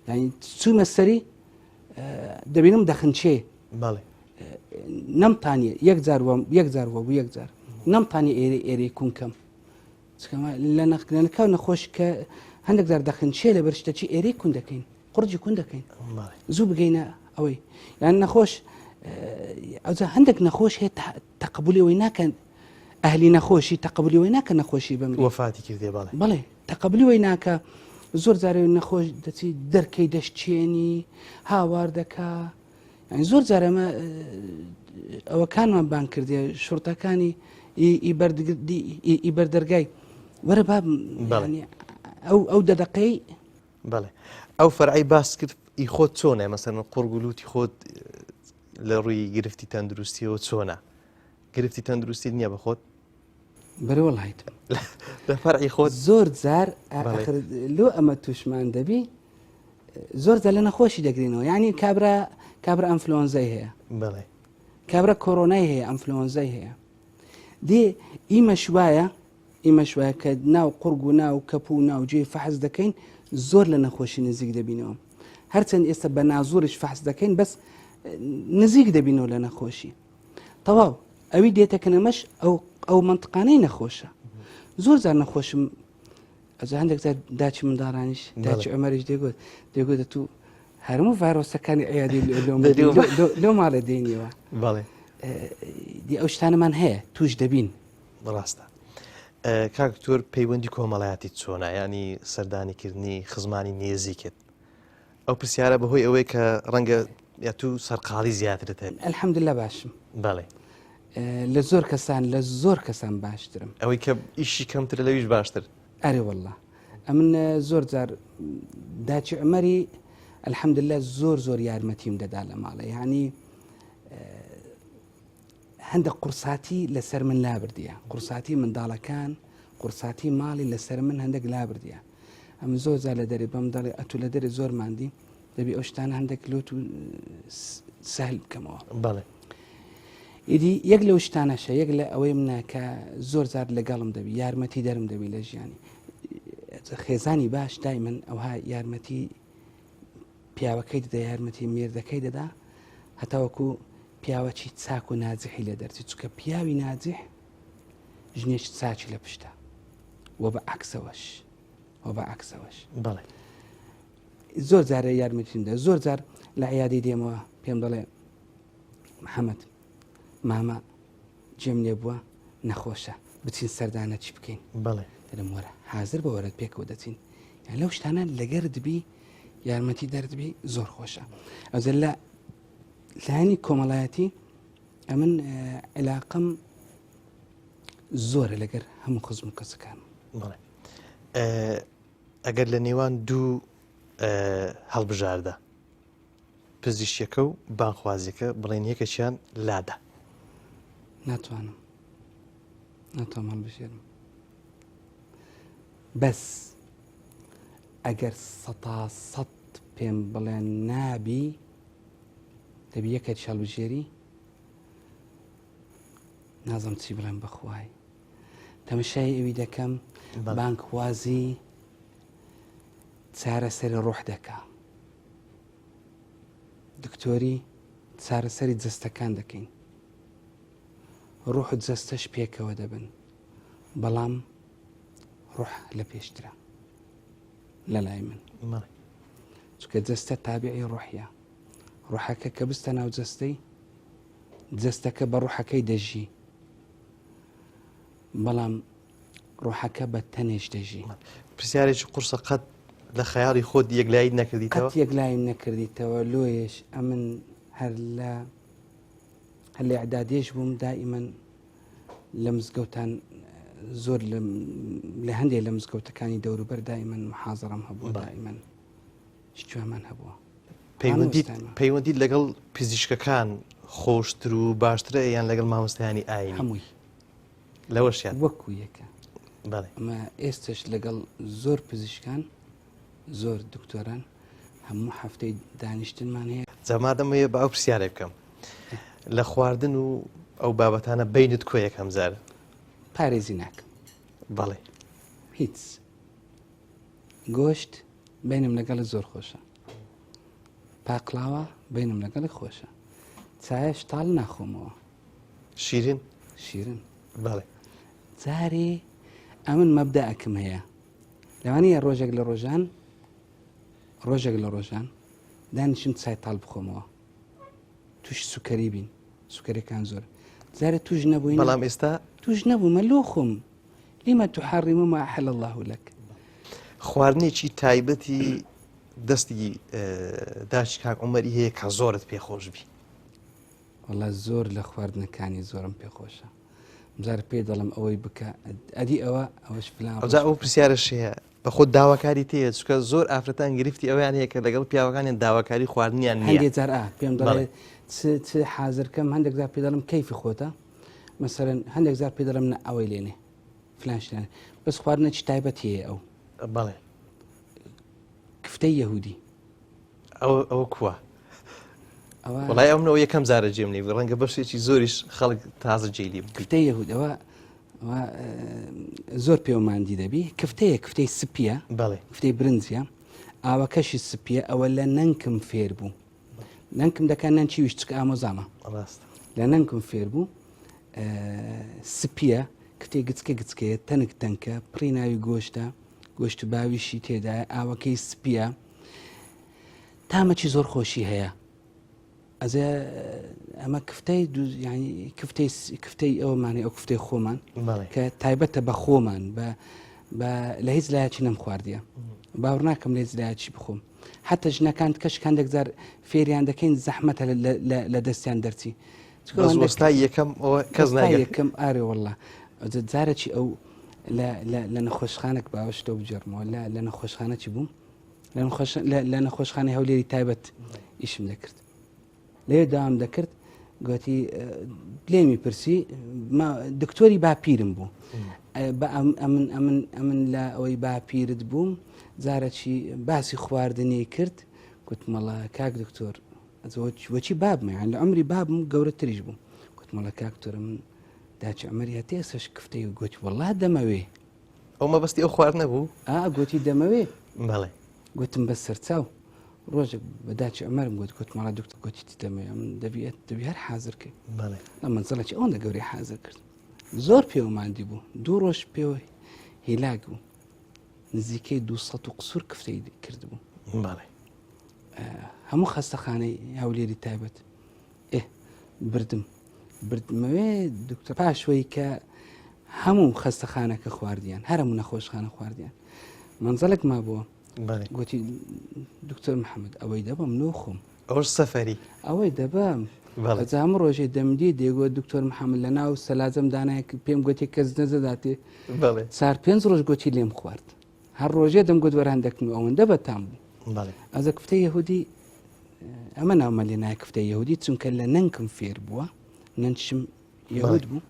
ینی چوومە سەری دەبینم دەخنچێ بەڵێ نەمتانیە یەک جار بوو یەک جار نەمتانی ئێرەی کوونکەم لە نەخکردنەکە نەخۆش کە هەندێک جار دەخنچێ لە بەرشتەچی ئێرەی کون دەکەین قورجی کون دەکەین زوو بگەینە ئەوەی یان نەخۆش هەندێک نەخۆش هەیە تەقبولیەوەی ناکەن ئەهلی نەخۆشی تەقبولیەوەی ناکە نەخۆشی بەمری وەفاتی کردێ بەڵێ تەقبولیەوەی ناکە زۆر جارەوەی نەخۆش دەچی دەرکەی دەشتێنی هاوار دەکا زۆر جارەمە ئەوەکانمان بان کردێ شورتەکانی ئیبەردەرگای وەرە باب ئەو دەدەقەی بەڵێ ئەو فەرعی باس کرد ئی خۆت چۆنە مەسەرەن قورگولوتی خۆت لە ڕووی گرفتی تەندروستیەوە چۆنە گرفتی تەندروستی نییە بە خۆت بەرەوەڵ هایت لە فەرعی خۆت زۆر جار لۆ ئەمە تووشمان دەبی زۆر جار لە نەخۆشی دەگرینەوە یعنی کابرا ئەنفلۆنزای هەیە بەڵێ کابرا کۆرۆنای هەیە ئەنفلۆنزای هەیە دێ ئیمەش وایە کە ناو قورگ و ناو کەپ و ناوجێ فەحز دەکەین زۆر لە نەخۆشی نزیک دەبینەوە هەرچەند ئێستا بە نازۆرش فەحز دەکەین بەس نزیک دەبینەوە لە نەخۆشی تەواو ئەوی دێتەکەنەمەش ئەو منطقانەی نەخۆشە زۆر جار نەخۆشم هەندێک جار داچی منداڕانیش داچی ئەمەریش دێگوت تو هەرموو ڤایرۆسەکانی عیادی لۆ ماڵە دێنیەوە بەڵێ دی ئەو شتانەمان هەیە توش دەبین ڕاستە کاکتۆر پەیوەندی کۆمەڵایەتی چۆنە ینی سەردانیکردنی خزمانی نێزیکت ئەو پرسیارە بەهۆی ئەوەی کە ڕەنگە یا تو سەرقاڵی زیاترت هەیە ئەلحەمدوللا باشم بەڵێ لە زۆر کەسان باشترم ئەوەی کە ئیشی کەمتر لەویش باشتر ئەرێ وەڵڵا ئەمن زۆر جار داچی عمەری الحەمدلله زۆر یارمەتیم دەدا لە ماڵە، یعنی هەندێک قورساتی لەسەر من لابردیە، قورساتی منداڵەکان، قورساتی ماڵی لەسەر من هەندێک لابردیە. ئەم زۆر جار لە دەرێ بەم دەڵێ ئەتو لە دەرێ زۆر ماندی دەبی ئەو شتانە هەندێک لۆت و سەهل بکەمەوە. بەڵێ ئیدی یەک لەو شتانەشە، یەک لە ئەوەی منە کە زۆر جار لەگەڵم دەبی، یارمەتی دەرم دەبی لە ژیانی. خێزانی باش دایمەن ئەوها یارمەتی پیاوەکەی دەدا، یارمەتی مێردەکەی دەدا، هەتاوەکو پیاوەکی چاک و ناجحی لە دەرچی، چونکە پیاوی ناجح ژنێکی چاکی لە پشتە و بە عەکسەوەش. بەڵێ زۆر جارە یارمەتیم دە، زۆر جار لە عیادی دێمەوە پێم دەڵێ محەممەد مامە جێم لێ بووە نەخۆشە بچین سەردانە چی بکەین. بەڵێ دەم وەرە حاضر بە وەرە پێکەوە دەچین، یان لەو شتانە لەگەر دبی یارمەتی دەردبی زۆر خۆشە. ئەوزە لە لایانی کۆمەڵایەتی ئەمن علاقم زۆرە لەگەر هەموو خزم و کەسەکان. بەڵێ ئەگەر لە نێوان دوو هەڵبژاردە پزیشکەکە و بانخوازیەکە بڵێن یەکەشیان لادە، ناتوانم هەڵبژێرم، بەس ئەگەر 100% پێم بڵێن نابی دەبی یەکێک هەڵبژێری، نازم چی بڵێم بەخوای. تەمەشای ئەوی دەکەم بانکوازی چارەسەری ڕۆح دەکا، دکتۆری چارەسەری جەستەکان دەکەین، ڕۆح و جەستەش پێکەوە دەبن، بەڵام ڕۆح لە پێشترە لە لای من، چونکە جەستە تابعی ڕۆحیە. ڕۆحەکە کە بستە ناو جەستەی، جەستەکە بە ڕۆحەکەی دەژی، بەڵام ڕۆحەکە بە تەنێش دەژی. پرسیارێکی قورسە قەت لە خەیاڵی خۆت یەکلایی نەکردیتەوە؟ قەت یەکلایم نەکردیتەوە. لۆیش ئەمن هەر لە عدادێش بووم، دائیمەن لە مزگەوتان زۆر لە هەندێک لە مزگەوتەکانی دەوروبەر دائیمەن محازەڕەم هەبووە، دائیمەن شتوێمان هەبووە. پەیوەندیت لەگەڵ پزیشکەکان خۆشتر و باشترە یان لەگەڵ مامۆستایانی ئاینی؟ هەمووی لەوەشیان وەکو یەکە. ئەمە ئێستش لەگەڵ زۆر پزیشکان، زۆر دکتۆران هەموو هەفتەی دانیشتنمان هەیە. جامادەمەیە بە ئەو پرسیارێ بکەم، لە خواردن و ئەو بابەتانە بینت کۆ یەکەم جارە؟ پارێزی ناکەم. بەڵێ هیچ گۆشت بینم لەگەڵ زۆر خۆشە، پاقلاوە بینم لەگەڵ خۆشە، چایەش تاڵ ناخۆمەوە. شیرین؟ شیرن. بەڵێ جارێ ئەمن مەبدەئەکم هەیە، لەوانەیە ڕۆژێک لە ڕۆژان دانیشم چای تاڵ بخۆمەوە، توش سوکەری بین، سوکەریەکان زۆر. جارێ توش نەبووین، بەڵام ئێستا توش نەبوومە لۆ خۆم، لیمە تحەڕیمە ما ئەحەڵ الله لەک. خواردنێکی تایبەتی دەستی داچی کاک عومەری هەیە کە زۆرت پێخۆش بی؟ وەڵا زۆر لە خواردنەکانی زۆرم پێخۆشە، بزار پێ دەڵم ئەوەی بکە ئەدی ئەوەش فلان. ئەوجا ئەو پرسیارش هەیە بە خۆت داواکاری تەیە، چونکە زۆر ئافرەتان گرفتی ئەویان هەیە کە لەگەڵ پیاوەکانیان داواکاری خواردنیان نییە. هەندێک جار پێم دەڵێ چ حازرکەم، هەندێک جار پێ دەڵم کەیفی خۆتە، مەسەرەن هەندێک جار پێ دەڵم ئەوەی لێنێ فلان شتانە، بەس خواردنەکی تایبەتی هەیە. ئەو بەڵێ کفتەی یەهودی ئەوە کووە؟ وڵای ئەو منەوە یەکەم جارە جێم لێ ڕەنگە بەشێکی زۆریش خەڵک تازە جێلی کفتەی یەهود ئەوە زۆر پێوەماندی دەبی. کفتەی سپیە، بەڵێ کفتەی برنجە، ئاوەکەشی سپیە. ئەوە لە نەنکم فێر بوو، نەنکم دەکەن نەنچی ویش چکە ئامۆزامە، لە نەنکم فێر بوو. سپیە، کفتەی گچکەیە، تەنک تەنکە، پڕی ناوی گۆشتە، گۆشت باویشی تێدایە، ئاوەکەی سپیە، تامەکی زۆر خۆشی هەیە. ئەزێ ئەمە کفتەی کفتەی ئەومانێ، ئەو کفتەی خۆمان کە تایبەتە بە خۆمان، لە هیچ لایەکی نەم خواردیە، باوەڕ ناکەم لە هیچ لایەکی بخۆم. حتى ژنەکان کەش کاندێک زار فێریان دەکەین زەحمەتە لە دەستیان دەرچی. وەستای یەکەم کەس یەکەم ئارێ وەڵڵا جارێکی ئەو لە نەخۆشخانێک باوەشتەوە بجێڕمەوە، لە نەخۆشخانەی بووم لە نەخۆشخانەی هەولێری تایبەت ئیشم دەکرد لێ داوام دەکرد گوتی لێمی پرسی دکتۆری باپیرم بوو ئەمن لە ئەوەی باپیرت بووم جارەی باسی خواردنی کرد گوتمەڵە کاک دکتۆر وەچی بابمە لە عمری بابم گەورەتریش بوو گوتمەڵە کاکتۆرە من داچ ئەمەری هەتێ ئێسش کفتەی و گوتی وەڵا دەمەوێ ئەو مەبەستی ئەو خوارد نەبوو گوتی دەمەوێ بەڵێ گوتم بە سەرچاو ڕۆژێک بەداچی ئەمەرم گوتمەڵە دکتۆر گوتی دەمەوێ من دەبێت هەر حازر کرد لە منزڵەکی ئەوەندە گەوری حازر کرد زۆر پێوەماندی بوو 2 ڕۆژ پێوە هیلاک بوو نزیکەی 200 و قسوور کفتەی کرد بوو هەموو خەستەخانەی هەولێری تایبەت بردمەوێ دکتۆر پاشوەی کە هەموو خەستەخانەکە خواردیان هەرموو نەخۆشخانە خواردیان منزەڵک ما بووە گوتی دکتۆر محەممەد ئەوەی دەبم نۆخۆم ئەوش سەفەری ئەوەی دەبم جام ڕۆژێ دەمدی دێگوت دکتۆر محەممەد لە ناو سەلازم دانایە پێم گوتی کەس نەزەداتێ 4-5 ڕۆژ گوتی لێم خوارد هەر ڕۆژێ دەم گوت وەرهەندەکن و ئەوەندە بەتام بوو ئەزە کفتەی یەهودی ئەمە ناومە لێ نای کفتەی یەهودی چونکە لە نەنکم فێر بووە نەنشم یەهود بوو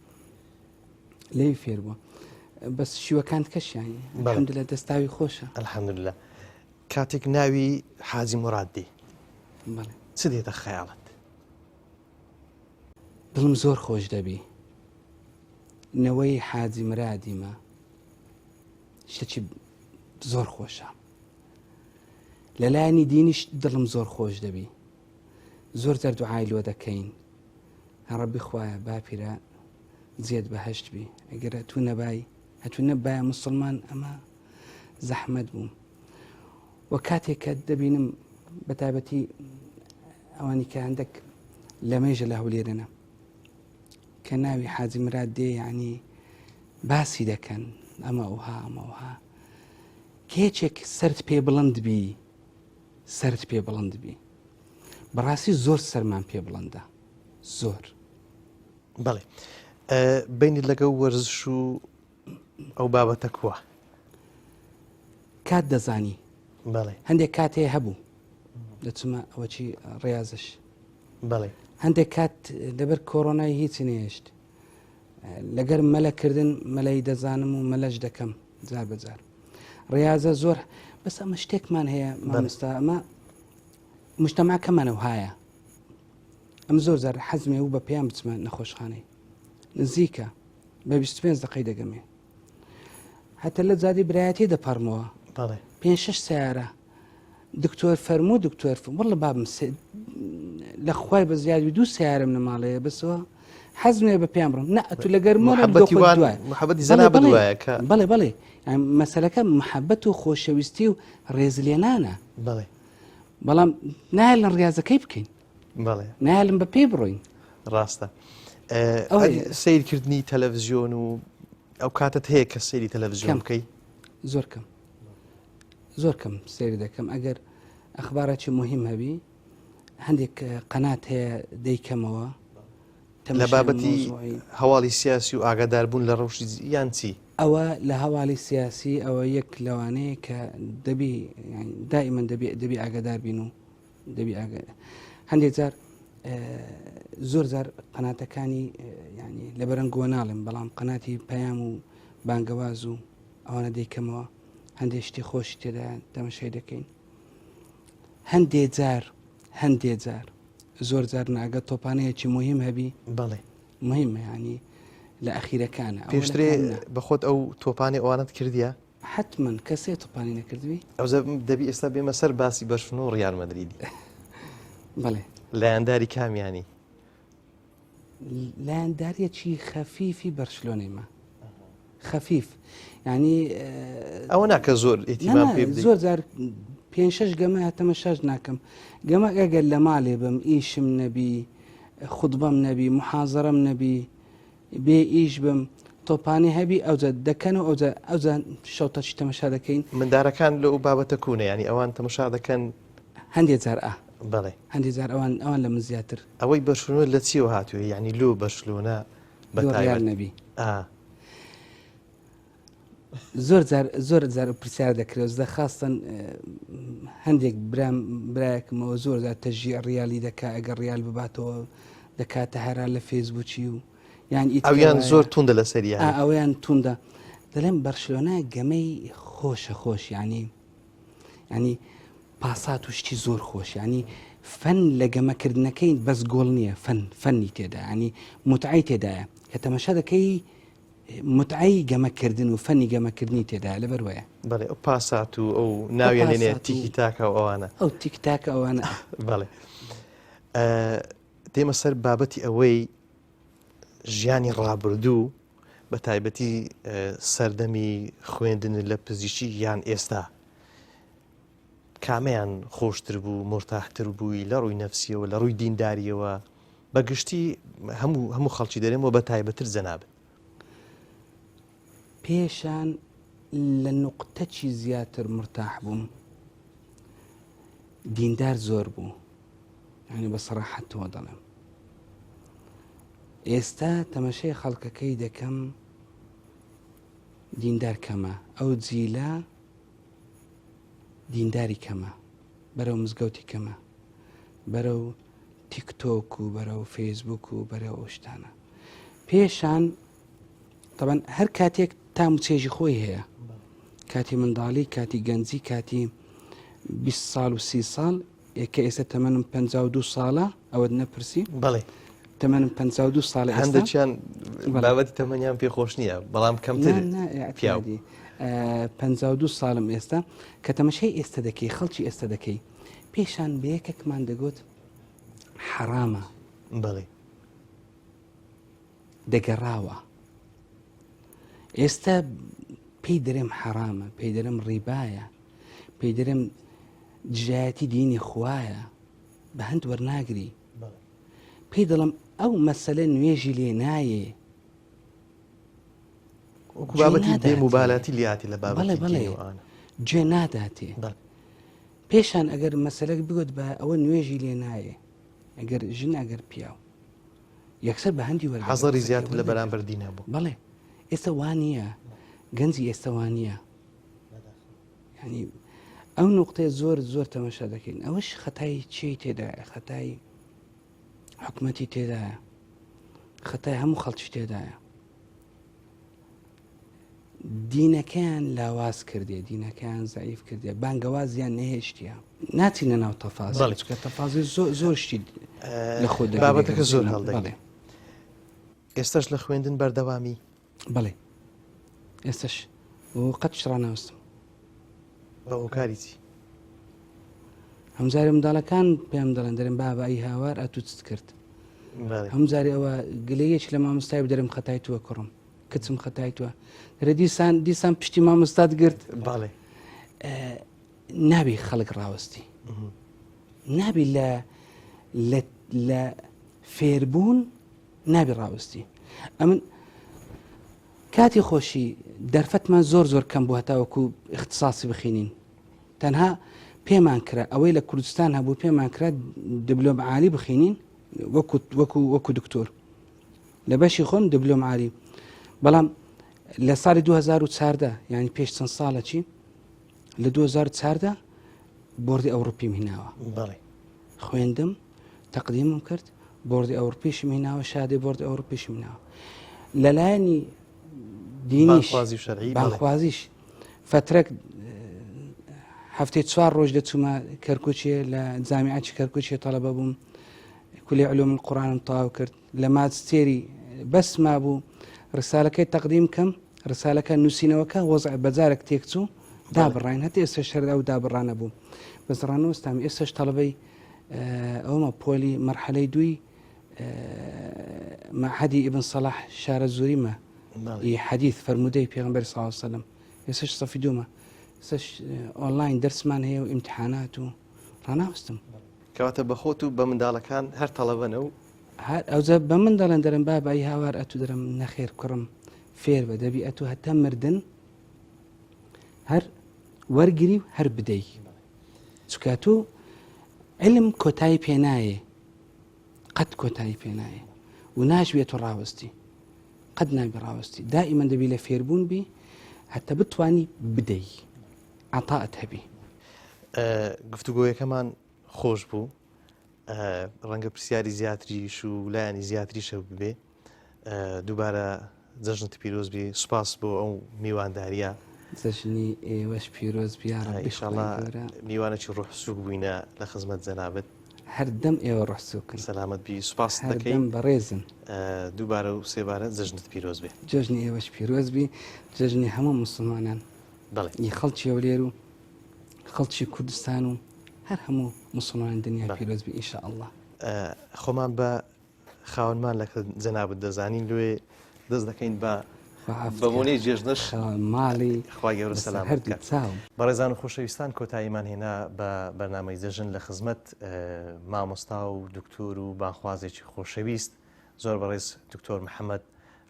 لێی فێر بووە بەس شیوەکان کەشیانی الحەمدولillah دەستاوی خۆشە الحەمدولillah کاتێک ناوی حاجی موراد دی چ دێتە خەیاڵت دڵم زۆر خۆش دەبی نەوەی حاجی مرادیمە شتێکی زۆر خۆشە لەلایەنی دینیش دڵم زۆر خۆش دەبی زۆر جار دوعای لۆ دەکەین ڕەبی خوایە باپیرە زێد بەهەشت بی ئەگەر هەتوو نەبایە موسڵمان ئەمە زەحمەت بووم و کاتێک کە دەبینم بەتایبەتی ئەوانی کە هەندێک لەمەیژە لە هەولێرەنە کە ناوی حاجی مراد دێ یعنی باسی دەکەن ئەمە ئەوها کێچێک سرت پێ بڵند بی بەڕاستی زۆر سەرمان پێ بڵندە زۆر بەڵێ بینی لەگەڵ وەرزش و ئەو بابەتە کووە کات دەزانی هەندێک کاتێ هەبوو دەچمە ئەوەی ڕێازش هەندێک کات لەبەر کۆڕۆنای هیچی نێشت لەگەر مەلەکردن مەلەی دەزانم و مەلەش دەکەم جار بەجار ڕێازە زۆر بەس ئەمە شتێکمان هەیە مامۆستا ئەمە مجتەماکەمانە وهایە ئەم زۆر زار حەزمێ و بە پێیان بچمە نەخۆشخانەی نزیکە بە 25 دقەی دەگەمێ هەتە لە جادی برایەتی دەپەڕمەوە 5-6 سیارە دکتۆر فەرموو دکتۆر وەڵڵە بابم لە خوای بە زیادی 2 سیارم لە ماڵەیە بەسەوە حەزمێ بە پێیان بڕم نە تو لەگەر بەڵێ مەسەلەکە محەبەت و خۆشەویستی و ڕێزلێنانە بەڵام نایلن ڕاضەکەی بکەین نایلم بە پێی بڕۆین ڕاستە سیرکردنی تەلەڤیزیۆن و ئەو کاتت هەیە کە سەیری تەلەڤیزیۆن بکەی زۆر کەم سێری دەکەم ئەگەر ئەخبارێکی مهم هەبی هەندێک قەنات هەیە دەیکەمەوە لە بابەتی هەواڵی سیاسی و ئاگاداربوون لە ڕەوشی یان چی ئەوە لە هەواڵی سیاسی ئەوە یەک لەوانەیە کە دەبی دائیمەن دەبی ئاگادار بین و دەبی هەندێک جار زۆر جار قەناتەکانی ینی لە بەرەنگۆ ناڵێم بەڵام قەناتی پەیام و بانگەواز و ئەوانە دەیکەمەوە هەندێک شتی خۆشی تێدا تەماشای دەکەین هەندێک جار زۆر جار ناگە تۆپانەیەکی مهم هەبی مهمە ینی لە ئەخیرەکانە پێشترێ بەخۆت ئەو تۆپانی ئەوانت کردیە حتمما کەسێ تۆپانی نەکردوی ئەو دەبی ئێستا بێمە سەر باسی بەرشن و ڕیال مەدریدی بەڵێ لایەنداری کامیانی لایەنداریەکی خەفیفی بەرشلۆنەیمە خەفیف ینی ئەوە ناکە زۆر ئێتیمام پێ بدەیت زۆر جار 5-6 گەمە هەتەمە 6 ناکەم گەمە ئەگەر لە ماڵێ بم ئیشم نەبی خوتبەم نەبی محازەرەم نەبی بێ ئیش بم تۆپانی هەبی ئەوجە دەکەن و ئەوجە شەوتەشی تەمەشا دەکەین مندارەکان لەو بابەتە کوونە ینی ئەوان تەمەشا دەکەن هەندێک جار بەڵێ هەندێک جار ئەوان لە من زیاتر ئەوەی بەرشلۆنە لە چیەوە هاتووە ینی لۆ بەرشلۆنە بەتایبەت نەبی زۆر جار پرسیار دەکرێت زە خاستن هەندێک برایەکمەوە زۆر زار تەژی ڕیالی دەکات ئەگەر ڕیال بباتەوە دەکاتە هەرا لە فێسبووکی و یان ئەویان زۆر توندە لە سەریان ئەویان توندە دەڵێم بەرشلۆنە گەمەی خۆش ینی پاسات و شتی زۆر خۆش ینی فەن لە گەمەکردنەکەی بەس گۆڵ نییە فەنی تێدا ینی متعی تێدایە کە تەمەشا دەکەی متعی گەمەکردن و فەنی گەمەکردنی تێدا لەبەر وەیە بەڵێ ئەو پاسات و ئەو ناویان لێنێ تیکی تاکە و ئەوانە ئەو تیک تاکە ئەوانە بەڵێ دێمە سەر بابەتی ئەوەی ژیانی ڕابردوو بە تایبەتی سەردەمی خوێندن لە پزیشکی یان ئێستا کامەیان خۆشتر بوو مرتاحتر بووی لە ڕووی نەفسیەوە لە ڕووی دینداریەوە بەگشتی هەموو خەڵکی دەرێمەوە بە تایبەتر جەنابن پێشان لە نقطەچی زیاتر مرتاح بووم دیندار زۆر بوو ینی بە سەراحەتەوە دەڵێم ئێستا تەمەشای خەڵکەکەی دەکەم دیندار کەمە ئەو جیلە دینداری کەمە بەرەو مزگەوتی کەمە بەرەو تیکتۆک و بەرەو فێسبوک و بەرەو ئەو شتانە پێشان طبعاً هەر کاتێک تام و چێژی خۆی هەیە کاتی منداڵی کاتی گەنجی کاتی 20 ساڵ و 30 ساڵ کە ئێستا تەمەنم 52 ساڵە ئەوەت نەپرسی بەڵێ تەمەنم 52 ساڵە هەندێکیان بابەتی تەمەنیان پێخۆش نییە بەڵام کەمتر پیاوی 52 ساڵم ئێستا کە تەمەشای ئێستا دەکەی خەڵکی ئێستا دەکەی پێشان بە یەکێکمان دەگوت حرامە بەڵێ دەگەڕاوە ئێستا پێی دەرێم حرامە پێی دەرم ڕیبایە پێی دەرم دژایەتی دینی خوایە بە هەند وەرناگری پێی دەڵم ئەو مەسەلە نوێژی لێ نایێ بابەتی دێموبالاتی لیاتی لە بابەتی گوێ ناداتێ پێشان ئەگەر مەسەلەک بگوت بە ئەوە نوێژی لێ نایێ ئەگەر ژن ئەگەر پیاو یەکسەر بە هەندی وەرگرت حەزەری زیاتر لە بەرامبەر دینە بوو بەڵێ ئێستا وانە گەنجی ئێستا وانە ینی ئەو نقطەیە زۆر تەمەشا دەکەین ئەوەش خەتای چی تێدایە خەتای حکومەتی تێدایە خەتای هەموو خەڵکی تێدایە دینەکەیان لاواز کردێ دینەکەیان زعیف کردێ بانگەوازیان نەهێشتیە ناچینە ناو تەفازڵ چکە تەفازی زۆر شتی لە خۆ بابەتەکە زۆر هەڵدەگرێ ئێستاش لە خوێندن بەردەوامی بڵێ ئێستش قەت شڕاناوستم بە هۆکاری چی هەمزاری منداڵەکان پێم دەڵێن دەرم بابە ئەی هاوار ئەتو چت کرد هەمزاری ئەوە گلەیەک لە مامۆستای دەرم خەتای تووە کوڕم کچم خەتای تووە دەرە دیسان پشتی مامۆستات گرت باڵێ نابی خەڵک ڕاوەستی نابی لە فێربوون نابی ڕاوەستی ئەمن کاتی خۆشی دەرفەتمان زۆر کەم بوو هەتاوەکو اختصاصی بخینین تەنها پێمان کرا ئەوەی لە کوردستان هەبوو پێمان کرا دبلۆم عالی بخینین وەکو دکتۆر لە بەشی خۆم دبلۆم عالی بەڵام لە ساڵی 2014 ینی پێش چەند ساڵە چی لە 2014 بۆردی ئەوروپیم هیناوە خوێندم تەقدیمم کرد بۆردی ئەوروپیشم هیناوە شادی بۆردی ئەوروپیشم هیناوە لەلایەنی دینیش بانخوازیش فترێک هەفتەی 4 ڕۆژ دەچوومە کەرکوچێ لە جامیعەتی کەرکوچێ تەڵەبە بووم کولی علوم القورآنم تەواو کرد لە ماجستێری بەسما بوو ڕسالەکەی تەقدیم کەم ڕسالەکە نووسینەوەکە وەزع بەجارێک تێکچوو دابڕین هەتا ئێستا شەردا و دابڕانە بوو بەزڕانەوەستامی ئێستاش تەڵەبەی ئەومە پۆلی مەرحەلەی دوی معهدی ئیبن سەلاح شارە زوریمە حەدیث فەرموودەی پێغەمبەر صلی الله علیه و سلم ئێستاش سەفی دوومە ئێستاش ئۆنلاین دەرسمان هەیە و ئیمتحانات و ڕاناوەستم کەواتە بەخۆت و بە منداڵەکان هەر تەڵەبەنە و ئەوجا بە من دەڵێن دەرم بابایی هاوار ئەتو دەرم نەخێر کوڕم فێر بە دەبی ئەتو هەتا مردن هەر وەرگری و هەر بدەی چکە تو علم کۆتایی پێنایە قەت کۆتایی پێنایە و ناشبێت و ڕاوەستی قەت نابی ڕاوەستی دائیمەن دەبی لە فێربوون بی هەتە بتوانی بدەی عتاءت هەبی. گفتوگۆیەکەمان خۆش بوو، ڕەنگە پرسیاری زیاتریش و لایەنی زیاتریشە ببێ. دووبارە جەژنت پیرۆز بێ، سوپاس بۆ ئەو میوانداریە. جەژنی ئێوەش پیرۆز بیا ئینشاڵڵا میوانێکی ڕوحسووک بووینە لە خزمەت جەنابەت. هەردەم ئێوە ڕوحسووکن، سەلامەت بی، سوپاس دەکەین. هەردەم بەڕێزن. دووبارە و سێبارە جەژنت پیرۆز بێ. جەژنی ئێوەش پیرۆز بی، جەژنی هەموو مسلمانان، بەڵێ خەڵکی ئەولێر و خەڵکی کوردستان و هەر هەموو مسلمان دنیا پیرۆز بی ئینشاءالله. خۆمان بە خاوەنمان لە جەنابەت دەزانین لێ دەست دەکەین بە بەبوونەی جێژنەش ماڵی خوا گەورە سەلامەت بکات. چاو بەڕێزان و خۆشەویستان، کۆتاییمان هێنا بە بەرنامەی جەژن لە خزمەت مامۆستا و دکتۆر و بانخوازێکی خۆشەویست زۆر بەڕێز دکتۆر محەممەد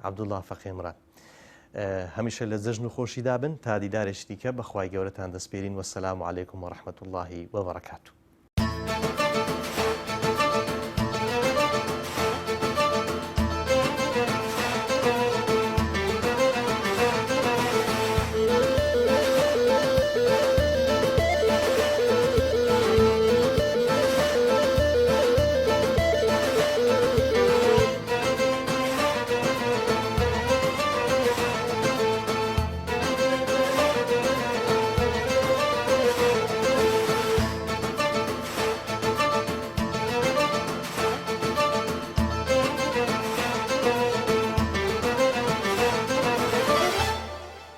عەبدوڵڵا فەقێمڕان. هەمیشە لە جەژن و خۆشی دابن تا دیدارێکی دیکە بەخوای گەورەتان دەسپێرین. وەسەلام عەلەیکوم وەڕەحمەتوڵڵاهی وەبەڕەکاتوه.